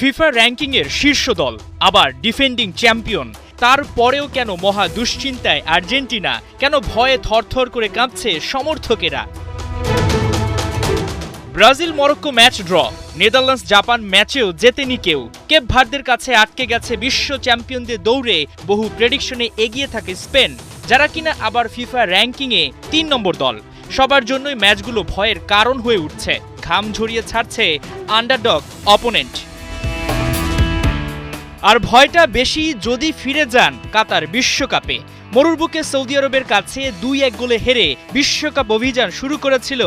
FIFA র্যাঙ্কিংয়ের শীর্ষ দল, আবার ডিফেন্ডিং চ্যাম্পিয়ন। তারপরেও কেন মহা দুশ্চিন্তায় আর্জেন্টিনা? কেন ভয়ে থরথর করে কাঁপছে সমর্থকেরা? Brazil Morocco match draw, Netherlands Japan ম্যাচেও জেতেনি কেউ। কেপ ভার্দের কাছে আটকে গেছে বিশ্ব চ্যাম্পিয়নদের দৌড়ে। বহু প্রেডিকশনে এগিয়ে থাকে স্পেন, যারা কিনা আবার ফিফা র্যাঙ্কিংয়ে ৩ নম্বর দল। সবার জন্যই ম্যাচগুলো ভয়ের কারণ হয়ে উঠছে। ঘাম ঝরিয়ে ছাড়ছে আন্ডারডগ অপোনেন্ট। আর ভয়টা বেশি যদি ফিরে যান কাতার বিশ্বকাপে। মরুর বুকে সৌদি আরবের কাছে ২-১ গোলে হেরে বিশ্বকাপ অভিযান শুরু করেছিল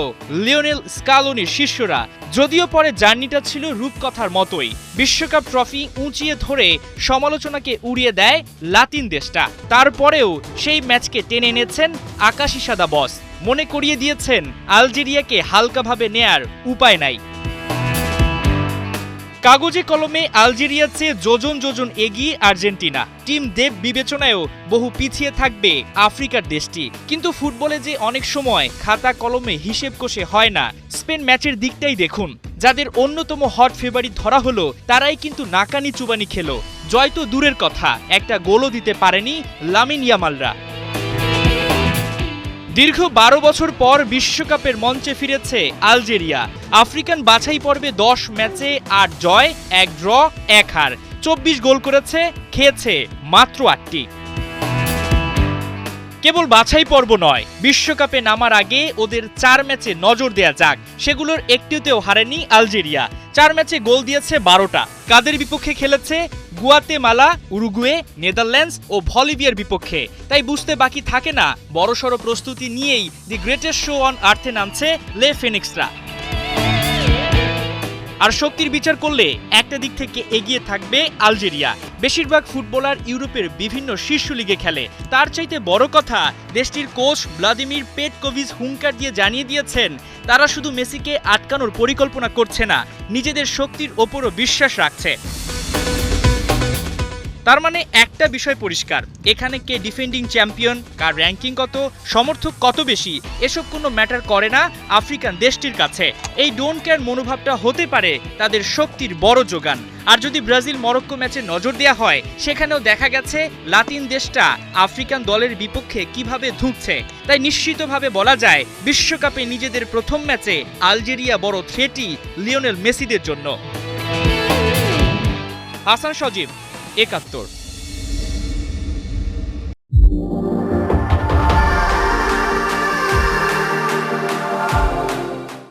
লিওনেল স্কালোনির শিষ্যরা। যদিও পরে জার্নিটা ছিল রূপকথার মতোই। বিশ্বকাপ ট্রফি উঁচিয়ে ধরে সমালোচনাকে উড়িয়ে দেয় লাতিন দেশটা। তারপরেও সেই ম্যাচকে টেনে এনেছেন আকাশি সাদা বস। মনে করিয়ে দিয়েছেন আলজেরিয়াকে হালকাভাবে নেয়ার উপায় নাই। কাগজে কলমে আলজেরিয়ার চেয়ে যোজন যোজন এগিয়ে আর্জেন্টিনা। টিম দেব বিবেচনায়ও বহু পিছিয়ে থাকবে আফ্রিকার দেশটি। কিন্তু ফুটবলে যে অনেক সময় খাতা কলমে হিসেব কষে হয় না। স্পেন ম্যাচের দিকটাই দেখুন। যাদের অন্যতম হট ফেভারিট ধরা হলো, তারাই কিন্তু নাকানি চুবানি খেলো। জয় তো দূরের কথা, একটা গোলও দিতে পারেনি লামিন ইয়ামালরা। দীর্ঘ ১২ বছর পর বিশ্বকাপের মঞ্চে ফিরেছে আলজেরিয়া। আফ্রিকান বাছাই পর্বে ১০ ম্যাচে ৮ জয়, ১ ড্র, ১ হার, ২৪ গোল করেছে, খেয়েছে মাত্র ৮টি। কেবল বাছাই পর্ব নয়, বিশ্বকাপে নামার আগে ওদের ৪ ম্যাচে নজর দেয়া যাক। সেগুলোর একটিতেও হারেনি আলজেরিয়া। ৪ ম্যাচে গোল দিয়েছে ১২টা। কাদের বিপক্ষে খেলেছে? গুয়াতেমালা, উরুগুয়ে, নেদারল্যান্ডস ও বলিভিয়ার বিপক্ষে। তাই বুঝতে বাকি থাকে না, বড়সড় প্রস্তুতি নিয়েই দি গ্রেটেস্ট শো অন আর্থে নামছে লে ফিনিক্সরা। আর শক্তির বিচার করলে একটা দিক থেকে এগিয়ে থাকবে আলজেরিয়া। বেশিরভাগ ফুটবলার ইউরোপের বিভিন্ন শীর্ষ লিগে খেলে। তার চাইতে বড় কথা, দেশটির কোচ ভ্লাদিমির পেটকোভিচ হুঙ্কার দিয়ে জানিয়ে দিয়েছেন, তারা শুধু মেসিকে আটকানোর পরিকল্পনা করছে না, নিজেদের শক্তির ওপরও বিশ্বাস রাখছে। তার মানে একটা বিষয় পরিষ্কার, এখানে কে ডিফেন্ডিং চ্যাম্পিয়ন, কার র্যাঙ্কিং কত, সমর্থক কত বেশি, এসব কোনো ম্যাটার করে না আফ্রিকান দেশটির কাছে। এই ডোন্ট কেয়ার মনোভাবটা হতে পারে তাদের শক্তির বড় যোগান। আর যদি ব্রাজিল মরক্কো ম্যাচে নজর দেওয়া হয়, সেখানেও দেখা গেছে লাতিন দেশটা আফ্রিকান দলের বিপক্ষে কিভাবে ধুঁকছে। তাই নিশ্চিতভাবে বলা যায়, বিশ্বকাপে নিজেদের প্রথম ম্যাচে আলজেরিয়া বড় থ্রেটই লিওনেল মেসিদের জন্য। হাসান সজীব, ৭১।